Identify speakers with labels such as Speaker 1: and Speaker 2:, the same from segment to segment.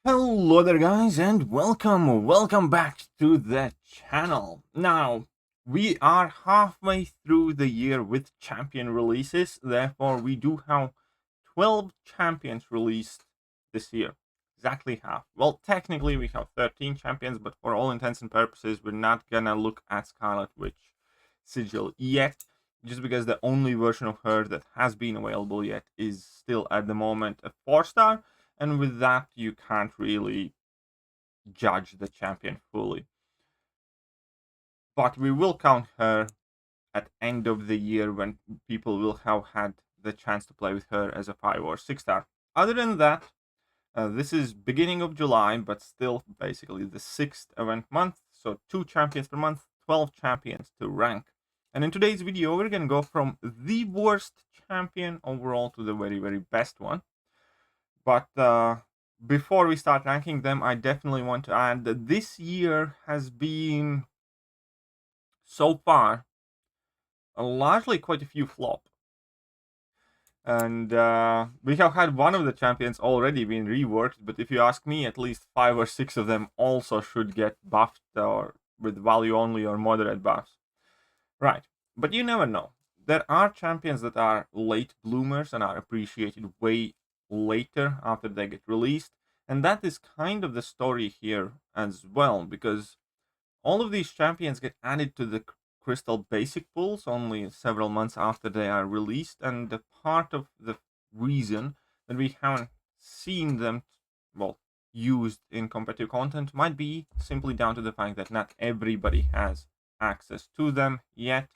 Speaker 1: Hello there guys and welcome back to the channel. Now, we are halfway through the year with champion releases, therefore we do have 12 champions released this year. Exactly half. Well, technically we have 13 champions, but for all intents and purposes we're not gonna look at Scarlet Witch Sigil yet, just because the only version of her that has been available yet is still at the moment a 4-star, and with that you can't really judge the champion fully. But we will count her at end of the year when people will have had the chance to play with her as a 5 or 6-star. Other than that, this is beginning of July, but still basically the 6th event month, so 2 champions per month, 12 champions to rank. And in today's video, we're gonna go from the worst champion overall to the very best one. But before we start ranking them, I definitely want to add that this year has been, so far, largely quite a few flop. And we have had one of the champions already been reworked, but if you ask me, at least 5 or 6 of them also should get buffed or with value only or moderate buffs. Right, but you never know. There are champions that are late bloomers and are appreciated way later after they get released, and that is kind of the story here as well, because all of these champions get added to the crystal basic pools only several months after they are released, and the part of the reason that we haven't seen them, well, used in competitive content might be simply down to the fact that not everybody has access to them yet,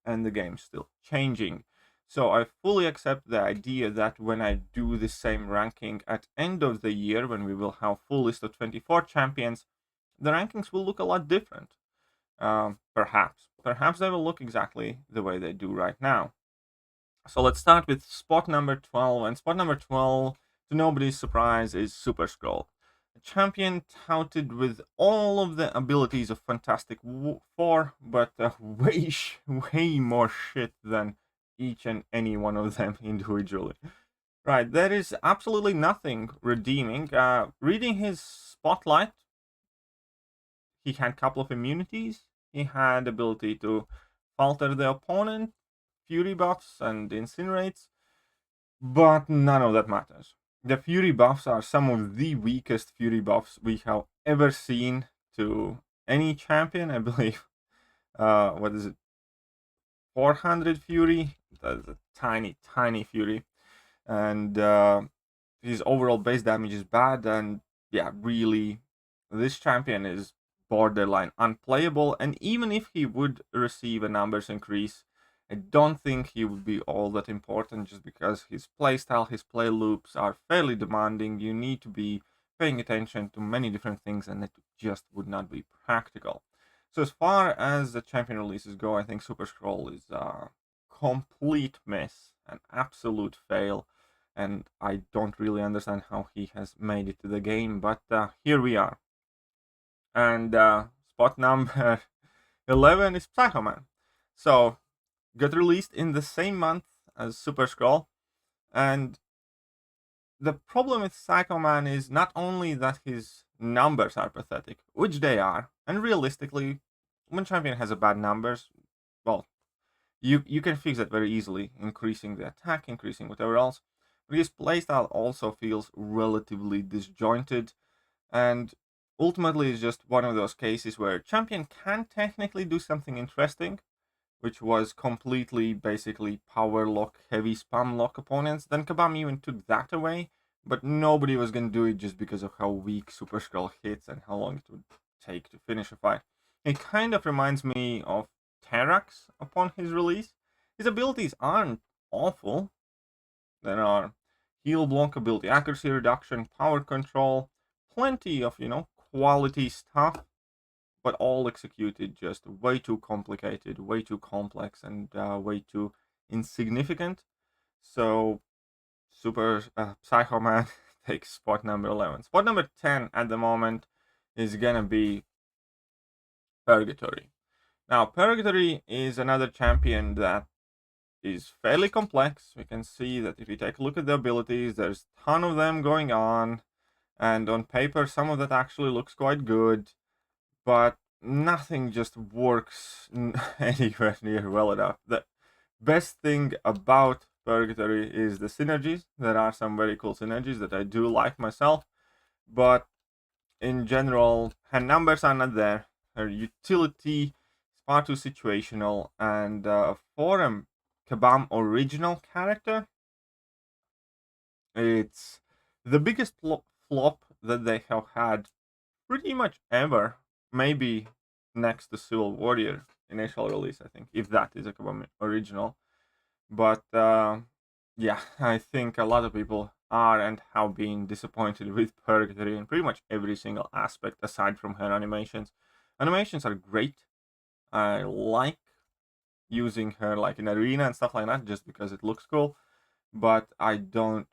Speaker 1: and the game's still changing. So I fully accept the idea that when I do the same ranking at end of the year, when we will have full list of 24 champions, the rankings will look a lot different. Perhaps they will look exactly the way they do right now. So let's start with spot number 12, and spot number 12, to nobody's surprise, is Super Skrull. A champion touted with all of the abilities of Fantastic Four, but way more shit than each and any one of them individually. Right, there is absolutely nothing redeeming. Reading his spotlight, he had a couple of immunities. He had ability to falter the opponent, fury buffs, and incinerates, but none of that matters. The fury buffs are some of the weakest fury buffs we have ever seen to any champion, I believe. What is it? 400 fury? That's a tiny fury. And his overall base damage is bad, and yeah, really, this champion is borderline unplayable, and even if he would receive a numbers increase, I don't think he would be all that important, just because his playstyle, his play loops are fairly demanding. You need to be paying attention to many different things, and it just would not be practical. So as far as the champion releases go, I think Super Skrull is a complete miss, an absolute fail, and I don't really understand how he has made it to the game, but here we are. And spot number 11 is Psycho Man. So, got released in the same month as Super Skrull, and the problem with Psycho Man is not only that his numbers are pathetic, which they are, and realistically, when champion has a bad numbers, well, you can fix that very easily, increasing the attack, increasing whatever else. But his playstyle also feels relatively disjointed, and ultimately is just one of those cases where champion can technically do something interesting, which was completely basically power lock, heavy spam lock opponents. Then Kabam even took that away, but nobody was gonna do it just because of how weak Super Skrull hits and how long it would take to finish a fight. It kind of reminds me of Terrax upon his release. His abilities aren't awful. There are heal, block ability, accuracy reduction, power control, plenty of, quality stuff, but all executed just way too complicated, way too complex, and way too insignificant. So, Super Psycho Man takes spot number 11. Spot number 10 at the moment is gonna be Purgatory. Now, Purgatory is another champion that is fairly complex. We can see that if you take a look at the abilities, there's a ton of them going on. and on paper some of that actually looks quite good, but nothing just works anywhere near well enough. The best thing about Purgatory is the synergies. There are some very cool synergies that I do like myself, but in general, her numbers are not there. Her utility is far too situational, and for a Kabam original character, it's the biggest flop that they have had pretty much ever. Maybe next to Civil Warrior initial release, I think, if that is a Kabam original. But yeah, I think a lot of people are and have been disappointed with Purgatory in pretty much every single aspect aside from her animations. Animations are great. I like using her like in arena and stuff like that just because it looks cool. But I do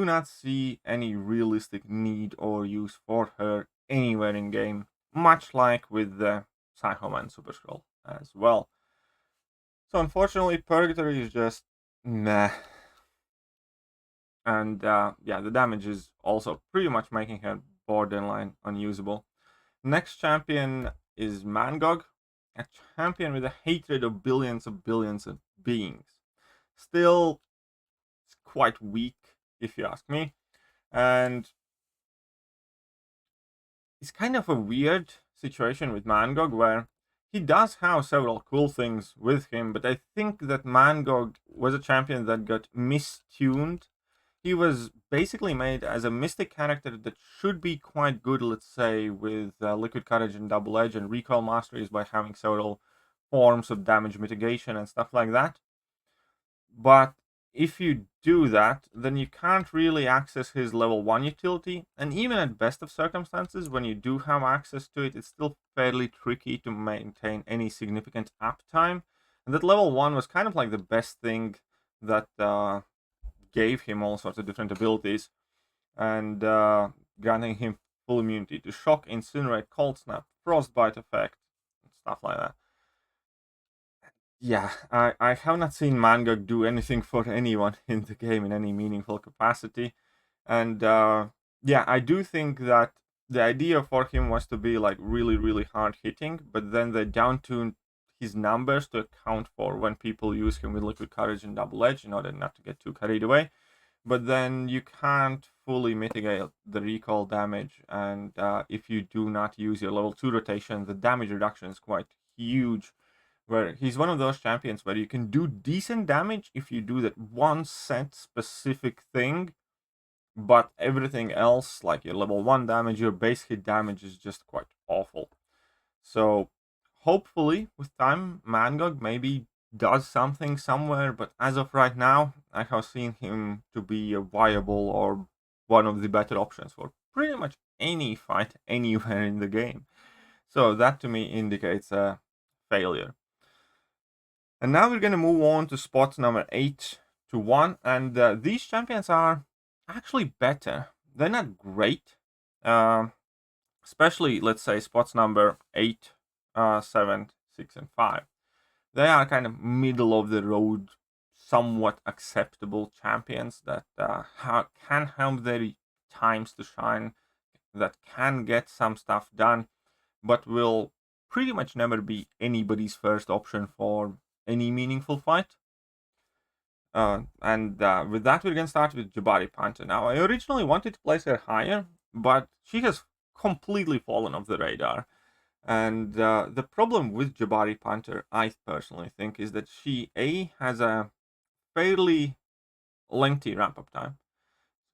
Speaker 1: not see any realistic need or use for her anywhere in game, much like with the Psycho Man Super Skrull as well. So unfortunately, Purgatory is just meh. And yeah, the damage is also pretty much making her borderline unusable. Next champion is Mangog, a champion with a hatred of billions of beings. Still, it's quite weak, if you ask me. And it's kind of a weird situation with Mangog where he does have several cool things with him, but I think that Mangog was a champion that got mistuned. He was basically made as a mystic character that should be quite good, let's say, with Liquid Courage and Double Edge and Recoil Masteries by having several forms of damage mitigation and stuff like that. But if you do that, then you can't really access his level 1 utility, and even at best of circumstances, when you do have access to it, it's still fairly tricky to maintain any significant uptime. And that level 1 was kind of like the best thing that gave him all sorts of different abilities, and granting him full immunity to shock, incinerate, cold snap, frostbite effect, and stuff like that. Yeah, I have not seen Mangog do anything for anyone in the game in any meaningful capacity, and yeah, I do think that the idea for him was to be like really hard hitting, but then they downtuned his numbers to account for when people use him with Liquid Courage and Double Edge in order not to get too carried away. But then you can't fully mitigate the recall damage, and if you do not use your level 2 rotation, the damage reduction is quite huge, where he's one of those champions where you can do decent damage if you do that one set specific thing, but everything else, like your level 1 damage, your base hit damage, is just quite awful. So hopefully with time, Mangog maybe does something somewhere, but as of right now, I have seen him to be a viable or one of the better options for pretty much any fight anywhere in the game. So that to me indicates a failure. And now we're going to move on to spots number 8 to 1, and these champions are actually better. They're not great, especially let's say spots number 8, 7, 6, and 5. They are kind of middle of the road, somewhat acceptable champions that can have their times to shine, that can get some stuff done, but will pretty much never be anybody's first option for any meaningful fight. And with that, we're going to start with Jabari Panther. Now, I originally wanted to place her higher, but she has completely fallen off the radar. And the problem with Jabari Panther, I personally think, is that she has a fairly lengthy ramp-up time,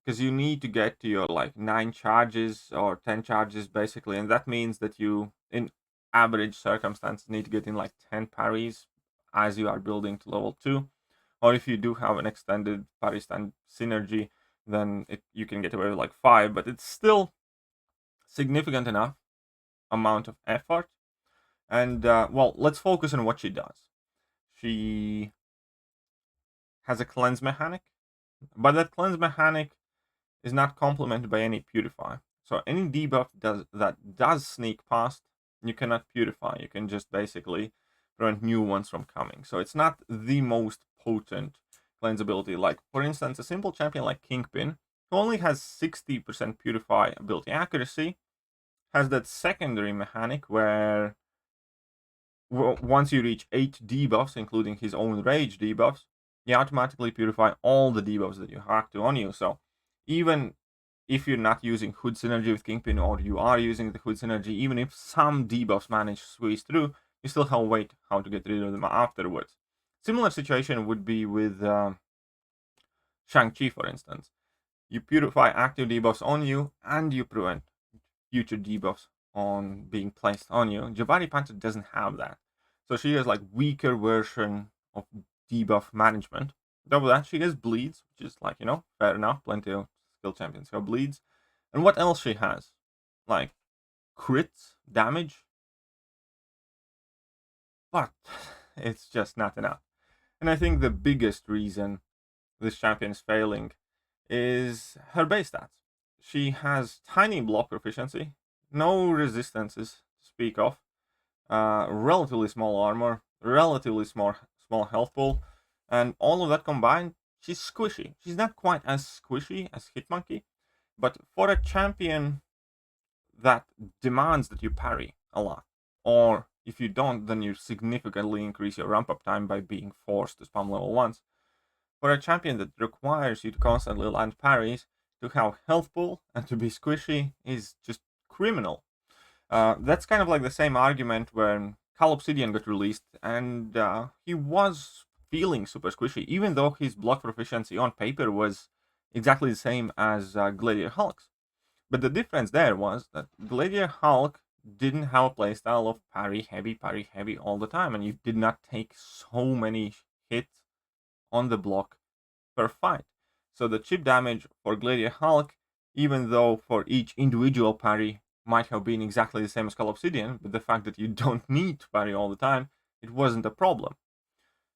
Speaker 1: because you need to get to your like 9 charges or 10 charges basically, and that means that you, in average circumstances, need to get in like 10 parries as you are building to level 2. Or if you do have an extended parry stand synergy, then you can get away with like 5, but it's still significant enough amount of effort. And well, let's focus on what she does. She has a cleanse mechanic, but that cleanse mechanic is not complemented by any purify. So any debuff that does sneak past, you cannot purify. You can just basically prevent new ones from coming. So it's not the most potent cleanse ability. Like, for instance, a simple champion like Kingpin who only has 60% Purify ability accuracy, has that secondary mechanic where once you reach 8 debuffs, including his own rage debuffs, you automatically purify all the debuffs that you hack to on you. So even if you're not using Hood Synergy with Kingpin, or you are using the Hood Synergy, even if some debuffs manage to squeeze through, you still have a way how to get rid of them afterwards. Similar situation would be with Shang-Chi, for instance. You purify active debuffs on you, and you prevent future debuffs on being placed on you. Jabari Panther doesn't have that. So she has like weaker version of debuff management. Double that, she has bleeds, which is like, fair enough. Plenty of skill champions have bleeds. And what else she has? Like crits, damage. But it's just not enough. And I think the biggest reason this champion is failing is her base stats. She has tiny block proficiency, no resistances to speak of, relatively small armor, relatively small health pool, and all of that combined, she's squishy. She's not quite as squishy as Hitmonkey, but for a champion that demands that you parry a lot, or if you don't, then you significantly increase your ramp up time by being forced to spam level 1s. For a champion that requires you to constantly land parries, to have health pool and to be squishy is just criminal. That's kind of like the same argument when Call Obsidian got released, and he was feeling super squishy, even though his block proficiency on paper was exactly the same as Gladiator Hulk's. But the difference there was that Gladiator Hulk didn't have a playstyle of parry heavy all the time, and you did not take so many hits on the block per fight. So the chip damage for Gladiator Hulk, even though for each individual parry might have been exactly the same as Call Obsidian, but the fact that you don't need to parry all the time, it wasn't a problem.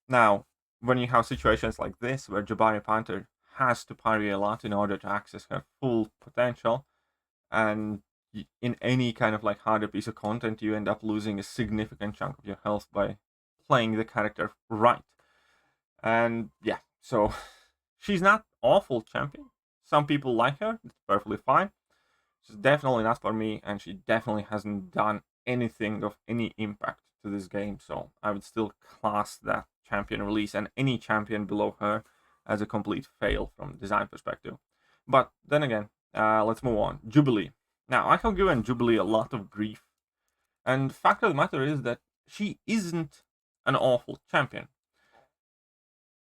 Speaker 1: Now, when you have situations like this, where Jabari Panther has to parry a lot in order to access her full potential, and in any kind of like harder piece of content, you end up losing a significant chunk of your health by playing the character right. And yeah, so she's not awful champion. Some people like her, it's perfectly fine. She's definitely not for me, and she definitely hasn't done anything of any impact to this game. So I would still class that champion release and any champion below her as a complete fail from design perspective. But then again, let's move on. Jubilee. Now, I have given Jubilee a lot of grief, and fact of the matter is that she isn't an awful champion.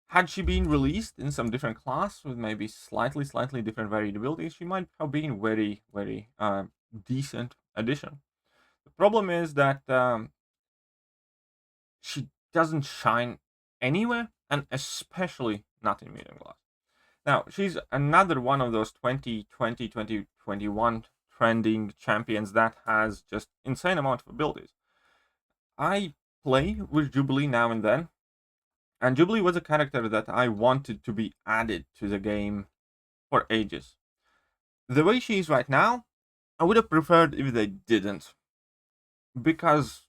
Speaker 1: Had she been released in some different class with maybe slightly different variability, she might have been very decent addition. The problem is that she doesn't shine anywhere, and especially not in medium class. Now, she's another one of those 2020, 2021 trending champions that has just insane amount of abilities. I play with Jubilee now and then, and Jubilee was a character that I wanted to be added to the game for ages. The way she is right now, I would have preferred if they didn't, because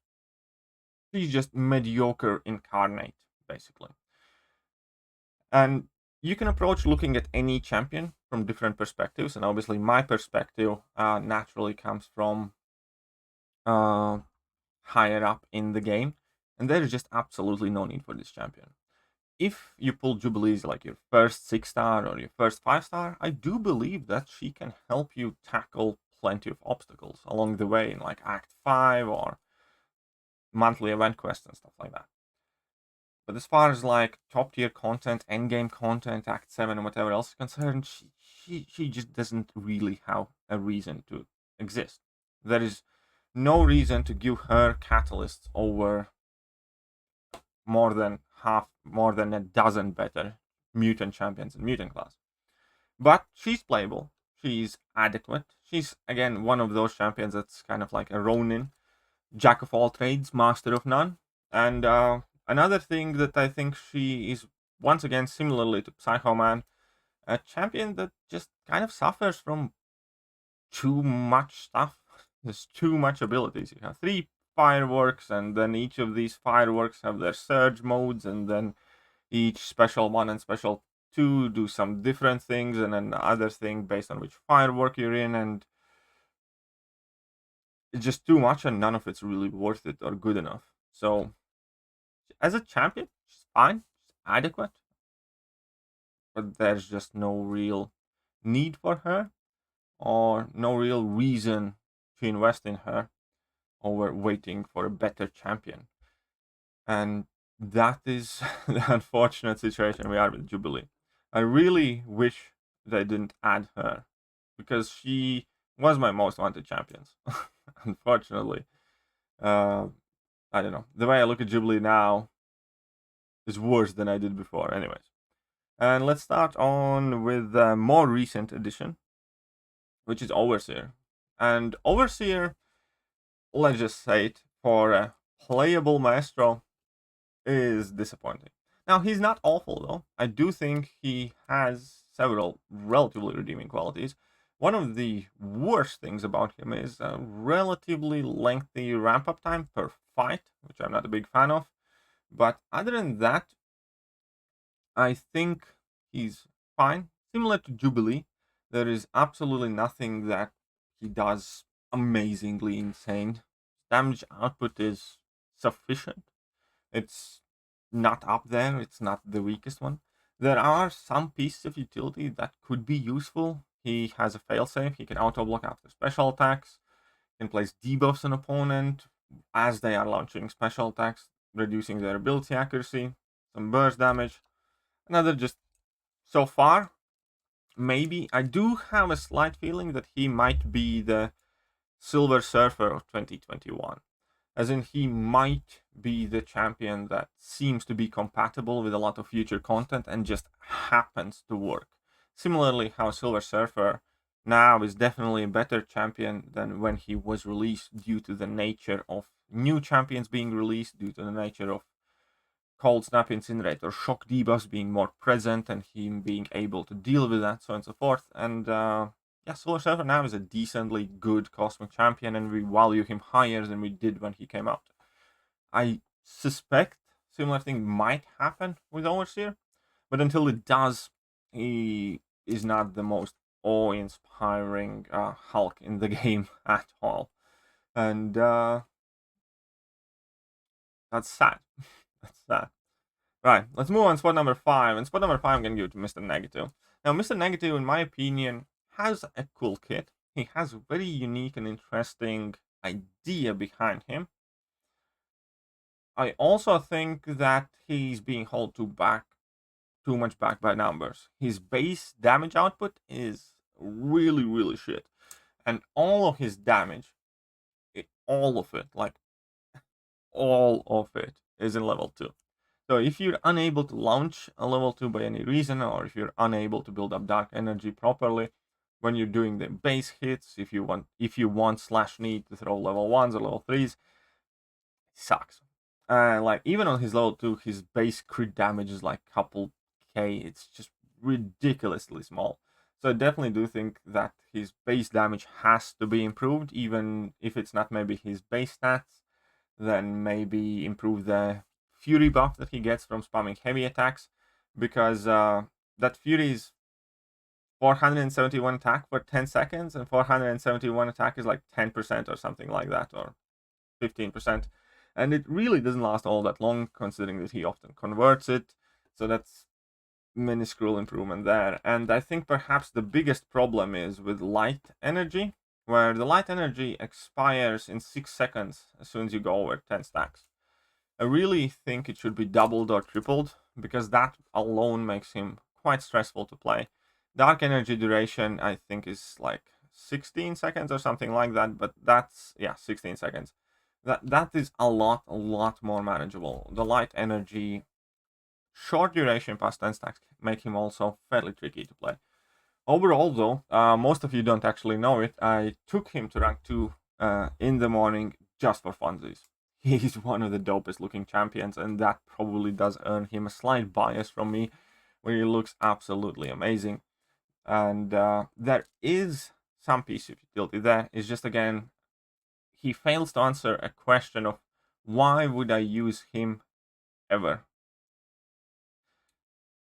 Speaker 1: she's just mediocre incarnate, basically. And you can approach looking at any champion from different perspectives, and obviously my perspective naturally comes from higher up in the game, and there is just absolutely no need for this champion. If you pull Jubilees like your first 6-star or your first 5-star, I do believe that she can help you tackle plenty of obstacles along the way in like Act 5 or monthly event quests and stuff like that. But as far as like top tier content, endgame content, Act 7 and whatever else is concerned, she just doesn't really have a reason to exist. There is no reason to give her catalysts over more than a dozen better mutant champions in mutant class. But she's playable. She's adequate. She's again one of those champions that's kind of like a Ronin, jack of all trades, master of none. And another thing that I think she is once again similarly to Psycho Man, a champion that just kind of suffers from too much stuff. There's too much abilities. You have 3 fireworks, and then each of these fireworks have their surge modes, and then each special one and special 2 do some different things, and then the other thing based on which firework you're in, and it's just too much, and none of it's really worth it or good enough. So as a champion, she's fine, she's adequate, but there's just no real need for her or no real reason to invest in her over waiting for a better champion. And that is the unfortunate situation we are with Jubilee. I really wish they didn't add her, because she was my most wanted champions. Unfortunately, I don't know. The way I look at Jubilee now is worse than I did before. Anyways, and let's start on with a more recent addition, which is Overseer. And Overseer, let's just say it, for a playable Maestro, is disappointing. Now, he's not awful, though. I do think he has several relatively redeeming qualities. One of the worst things about him is a relatively lengthy ramp-up time per fight, which I'm not a big fan of. But other than that, I think he's fine. Similar to Jubilee, there is absolutely nothing that he does amazingly insane. Damage output is sufficient. It's not up there, it's not the weakest one. There are some pieces of utility that could be useful. He has a failsafe, he can auto-block after special attacks, he can place debuffs on opponent as they are launching special attacks, reducing their ability accuracy, some burst damage. Another just, so far, maybe. I do have a slight feeling that he might be the Silver Surfer of 2021. As in, he might be the champion that seems to be compatible with a lot of future content and just happens to work. Similarly, how Silver Surfer now is definitely a better champion than when he was released, due to the nature of new champions being released, due to the nature of Cold Snap, Incinerate, or Shock debuffs being more present, and him being able to deal with that, so on and so forth. And yeah, Silver Surfer now is a decently good Cosmic Champion, and we value him higher than we did when he came out. I suspect similar thing might happen with Overseer, but until it does, he is not the most awe-inspiring Hulk in the game at all. And that's sad. That's sad. Right, let's move on to spot number 5. And spot number 5, I'm going to give it to Mr. Negative. Now, Mr. Negative, in my opinion, has a cool kit. He has a very unique and interesting idea behind him. I also think that he's being held too much back by numbers. His base damage output is really, really shit. And all of his damage, all of it, like all of it, is in level 2. So if you're unable to launch a level 2 by any reason, or if you're unable to build up dark energy properly when you're doing the base hits, if you want slash need to throw level 1s or level 3s, it sucks. Like, even on his level 2, his base crit damage is like couple K. It's just ridiculously small. So I definitely do think that his base damage has to be improved, even if it's not maybe his base stats, then maybe improve the Fury buff that he gets from spamming heavy attacks, because that Fury is 471 attack for 10 seconds, and 471 attack is like 10% or something like that, or 15%. And it really doesn't last all that long, considering that he often converts it. So that's minuscule improvement there. And I think perhaps the biggest problem is with light energy, where the light energy expires in 6 seconds as soon as you go over 10 stacks. I really think it should be doubled or tripled, because that alone makes him quite stressful to play. Dark energy duration, I think, is like 16 seconds or something like that, but that's, yeah, 16 seconds. That is a lot more manageable. The light energy, short duration past 10 stacks make him also fairly tricky to play. Overall, though, most of you don't actually know it, I took him to rank 2 in the morning just for funsies. He's one of the dopest looking champions, and that probably does earn him a slight bias from me, where he looks absolutely amazing. And there is some piece of utility there. It's just, again, he fails to answer a question of why would I use him ever?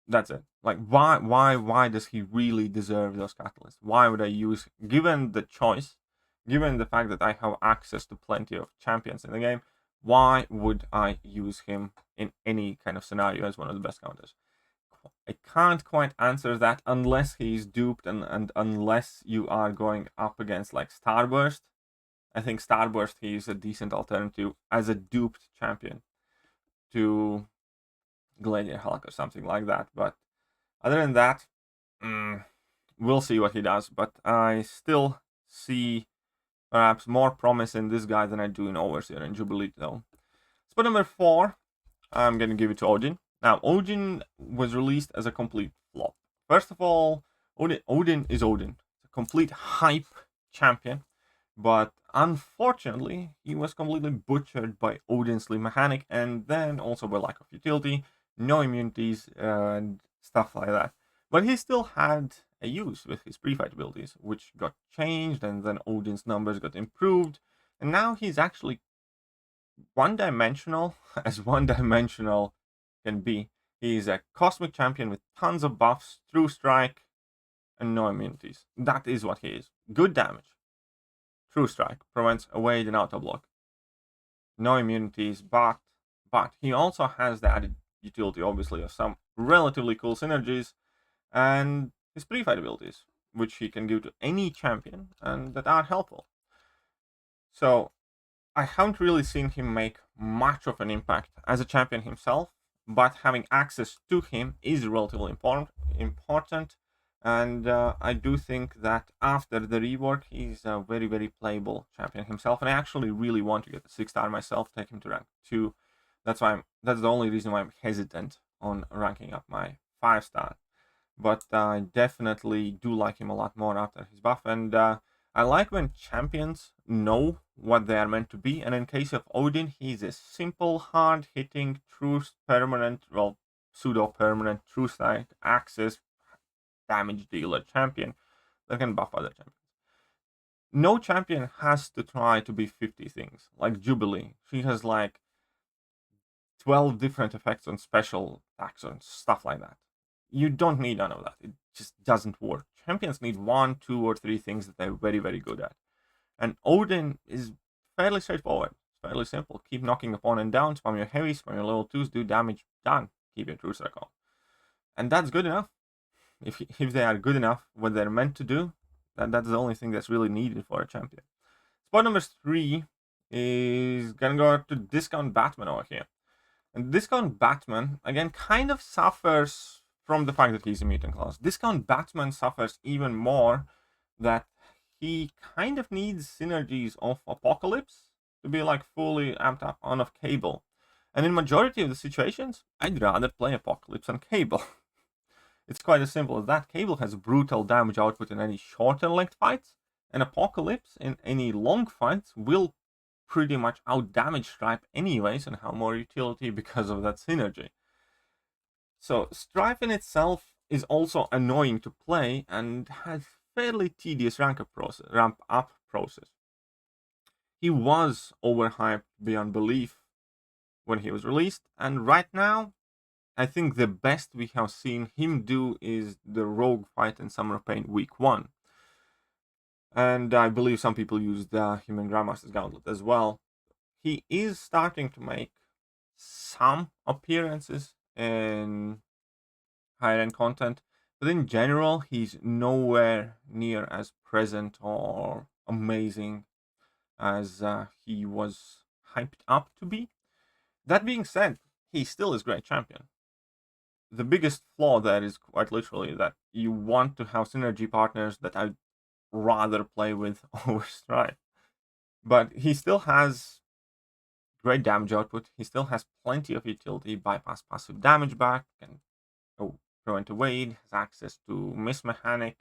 Speaker 1: That's it. Like, why does he really deserve those catalysts? Why would I use, given the choice, given the fact that I have access to plenty of champions in the game, why would I use him in any kind of scenario as one of the best counters? I can't quite answer that unless he's duped and unless you are going up against like Starburst. I think Starburst, he's a decent alternative as a duped champion to Gladiator Hulk or something like that. But other than that, we'll see what he does. But I still see perhaps more promise in this guy than I do in Overseer and Jubilee, though. Spot number 4, I'm going to give it to Odin. Now, Odin was released as a complete flop. First of all, Odin is Odin. A complete hype champion. But unfortunately, he was completely butchered by Odin's sleep mechanic and then also by lack of utility, no immunities, and stuff like that. But he still had a use with his pre-fight abilities, which got changed, and then Odin's numbers got improved, and now he's actually one-dimensional, as one-dimensional can be. He's a cosmic champion with tons of buffs, true strike, and no immunities. That is what he is. Good damage. True strike prevents evade and auto block. No immunities, but he also has the added utility, obviously, of some relatively cool synergies and his pre-fight abilities, which he can give to any champion and that are helpful. So I haven't really seen him make much of an impact as a champion himself, but having access to him is relatively important. And I do think that after the rework, he's a very, very playable champion himself. And I actually really want to get the 6-star myself, take him to rank 2. That's the only reason why I'm hesitant on ranking up my 5-star. But I definitely do like him a lot more after his buff. And I like when champions know what they are meant to be. And in case of Odin, he's a simple, hard-hitting, true permanent, well, pseudo-permanent, true strike, access, damage dealer champion that can buff other champions. No champion has to try to be 50 things. Like Jubilee, she has like 12 different effects on special attacks and stuff like that. You don't need none of that. It just doesn't work. Champions need 1, 2, or 3 things that they're very, very good at. And Odin is fairly straightforward. It's fairly simple. Keep knocking opponent down, spam your heavy, spam your level 2s, do damage, done. Keep your true strike on. And that's good enough. If they are good enough, what they're meant to do, that's the only thing that's really needed for a champion. Spot number 3 is gonna go to Discount Batman over here. And Discount Batman, again, kind of suffers from the fact that he's a mutant class. Discount Batman suffers even more that he kind of needs synergies of Apocalypse to be like fully amped up on of Cable. And in majority of the situations, I'd rather play Apocalypse on Cable. It's quite as simple as that. Cable has brutal damage output in any shorter length fights, and Apocalypse in any long fights will pretty much out-damage Stryfe anyways and have more utility because of that synergy. So Stryfe in itself is also annoying to play and has fairly tedious ramp up process. He was overhyped beyond belief when he was released, and right now I think the best we have seen him do is the Rogue fight in Summer of Pain Week 1. And I believe some people used him in Grandmaster's Gauntlet as well. He is starting to make some appearances in higher end content, but in general, he's nowhere near as present or amazing as he was hyped up to be. That being said, he still is a great champion. The biggest flaw there is quite literally that you want to have synergy partners that I'd rather play with over Stryfe. But he still has great damage output. He still has plenty of utility, bypass passive damage back, can prevent evade, has access to miss mechanic.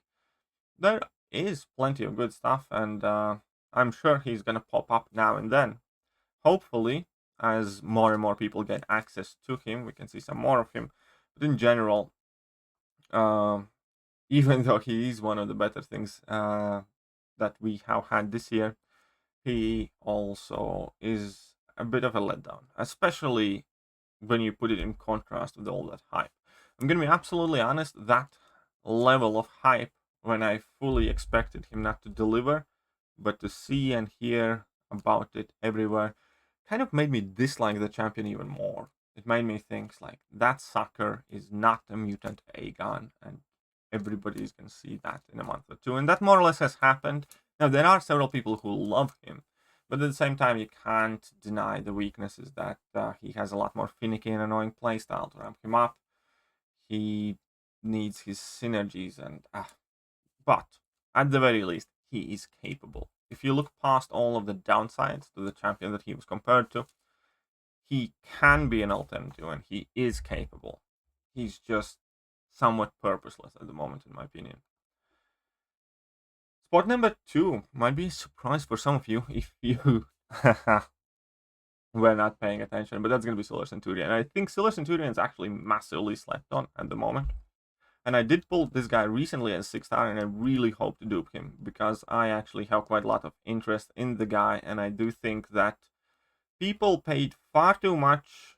Speaker 1: There is plenty of good stuff, and I'm sure he's gonna pop up now and then. Hopefully, as more and more people get access to him, we can see some more of him. But in general, even though he is one of the better things that we have had this year, he also is a bit of a letdown, especially when you put it in contrast with all that hype. I'm gonna be absolutely honest, that level of hype when I fully expected him not to deliver, but to see and hear about it everywhere kind of made me dislike the champion even more. It made me think like that sucker is not a mutant Aegon, and everybody's gonna see that in a month or two, and that more or less has happened. Now there are several people who love him, but at the same time you can't deny the weaknesses that he has a lot more finicky and annoying playstyle to ramp him up. He needs his synergies, and but at the very least, he is capable. If you look past all of the downsides to the champion that he was compared to, he can be an alternative and he is capable. He's just somewhat purposeless at the moment, in my opinion. Spot number 2 might be a surprise for some of you if you were not paying attention, but that's going to be Silver Centurion. I think Silver Centurion is actually massively slept on at the moment. And I did pull this guy recently as 6-star, and I really hope to dupe him because I actually have quite a lot of interest in the guy, and I do think that people paid far too much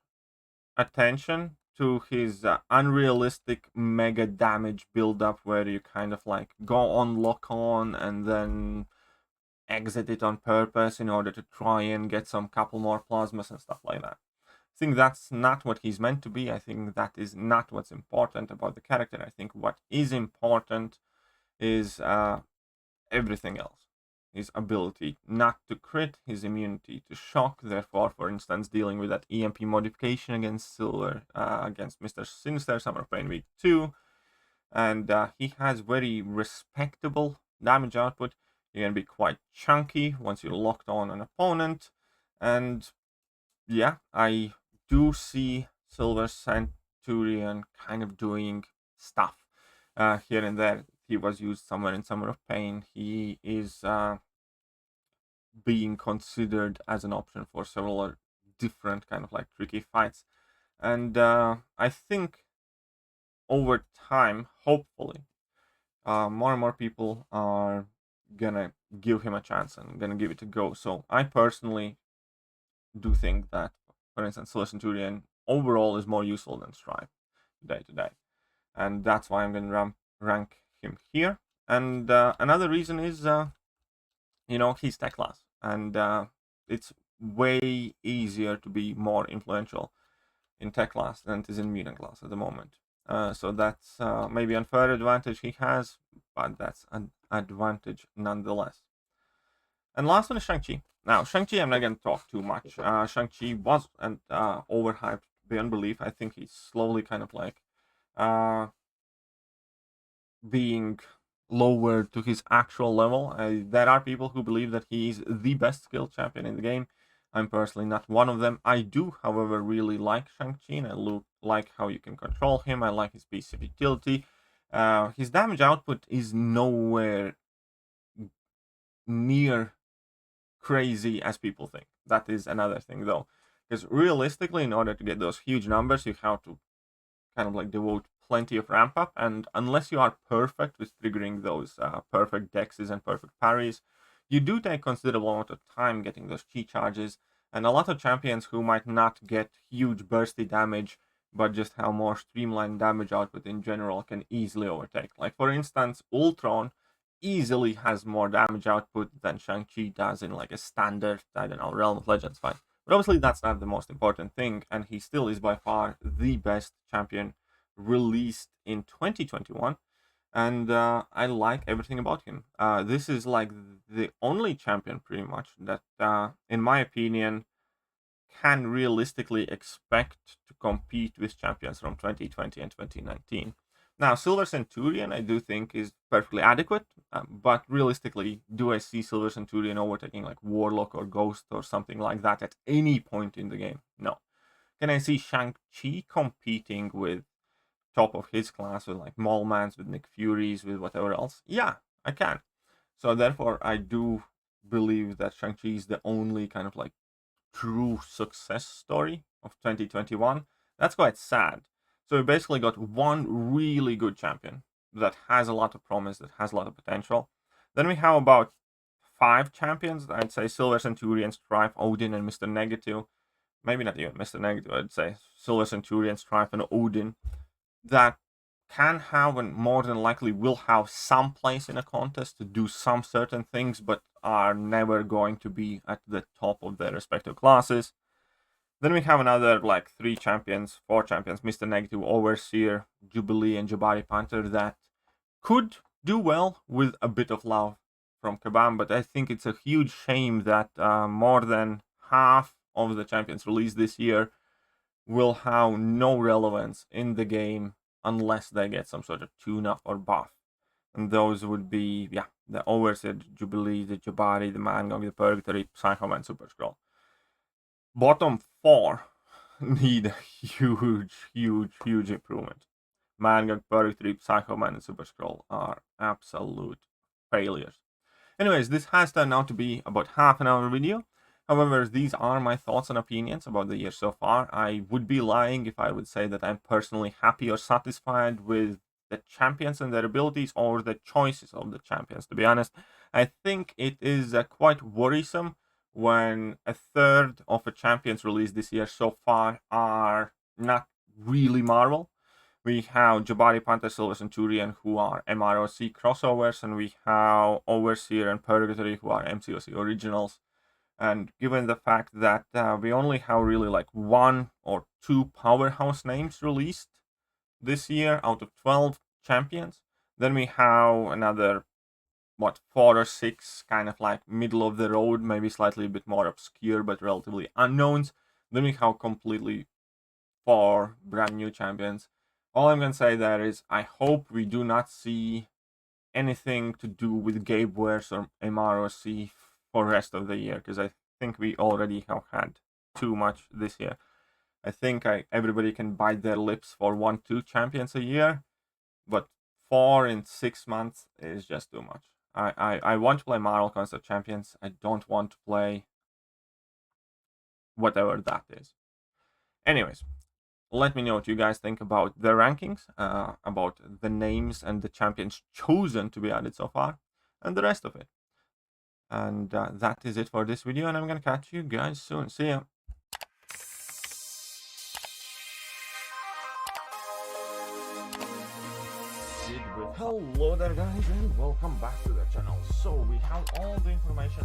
Speaker 1: attention to his unrealistic mega damage build-up where you kind of like go on lock-on and then exit it on purpose in order to try and get some couple more plasmas and stuff like that. I think that's not what he's meant to be. I think that is not what's important about the character. I think what is important is everything else. His ability not to crit, his immunity to shock, therefore, for instance, dealing with that EMP modification against Silver, against Mr. Sinister, Summer of Pain Week 2. And he has very respectable damage output. He can be quite chunky once you're locked on an opponent. And yeah, I do see Silver Centurion kind of doing stuff here and there. He was used somewhere in Summer of Pain. He is being considered as an option for several different kind of like tricky fights. And I think over time, hopefully, more and more people are gonna give him a chance and gonna give it a go. So I personally do think that, for instance, Silver Centurion overall is more useful than Stryfe day to day, and that's why I'm gonna rank him here. And another reason is, he's tech class, and it's way easier to be more influential in tech class than it is in mutant class at the moment. So that's maybe an unfair advantage he has, but that's an advantage nonetheless. And last one is Shang-Chi. Now, Shang-Chi, I'm not going to talk too much. Shang-Chi was overhyped beyond belief. I think he's slowly kind of like being lowered to his actual level. There are people who believe that he's the best skill champion in the game. I'm personally not one of them. I do, however, really like Shang-Chi, and I like how you can control him. I like his piece of utility. His damage output is nowhere near crazy as people think. That is another thing, though. Because realistically, in order to get those huge numbers, you have to kind of like devote plenty of ramp up, and unless you are perfect with triggering those perfect dexes and perfect parries, you do take considerable amount of time getting those chi charges, and a lot of champions who might not get huge bursty damage but just have more streamlined damage output in general can easily overtake. Like for instance, Ultron easily has more damage output than Shang-Chi does in like a standard, I don't know, Realm of Legends fight. But obviously that's not the most important thing, and he still is by far the best champion released in 2021, and I like everything about him. This is like the only champion pretty much that, in my opinion, can realistically expect to compete with champions from 2020 and 2019. Now, Silver Centurion, I do think, is perfectly adequate, but realistically, do I see Silver Centurion overtaking like Warlock or Ghost or something like that at any point in the game? No. Can I see Shang-Chi competing with top of his class with like Maulmans, with Nick Furies, with whatever else? Yeah, I can. So therefore, I do believe that Shang-Chi is the only kind of like true success story of 2021. That's quite sad. So we basically got one really good champion that has a lot of promise, that has a lot of potential. Then we have about 5 champions. I'd say Silver Centurion, Stryfe, Odin, and Mr. Negative. Maybe not even Mr. Negative, I'd say Silver Centurion, Stryfe, and Odin. that can have and more than likely will have some place in a contest to do some certain things, but are never going to be at the top of their respective classes. Then we have another like 4 champions, Mr. Negative, Overseer, Jubilee, and Jabari Panther that could do well with a bit of love from Kabam, but I think it's a huge shame that more than half of the champions released this year will have no relevance in the game unless they get some sort of tune-up or buff. And those would be, the Overseer, the Jubilee, the Jabari, the Mangog, the Purgatory, Psycho Man, Super Skrull. Bottom 4 need a huge improvement. Mangog, Purgatory, Psycho Man, and Super Skrull are absolute failures. Anyways, this has turned out to be about half an hour video. However, these are my thoughts and opinions about the year so far. I would be lying if I would say that I'm personally happy or satisfied with the champions and their abilities or the choices of the champions, to be honest. I think it is quite worrisome when a third of the champions released this year so far are not really Marvel. We have Jabari Panther, Silver Centurion, who are MROC crossovers, and we have Overseer and Purgatory, who are MCOC originals. And given the fact that we only have really like 1 or 2 powerhouse names released this year out of 12 champions, then we have another 4 or 6 kind of like middle of the road, maybe slightly a bit more obscure but relatively unknowns. Then we have completely 4 brand new champions. All I'm gonna say there is I hope we do not see anything to do with Gabe Wares or MROC for the rest of the year, because I think we already have had too much this year. I think everybody can bite their lips for 1-2 champions a year, but 4 in 6 months is just too much. I want to play Marvel Concept Champions. I don't want to play whatever that is. Anyways, let me know what you guys think about the rankings, about the names and the champions chosen to be added so far, and the rest of it. And that is it for this video, and I'm gonna catch you guys soon. See ya. Hello there guys, and welcome back to the channel. So we have all the information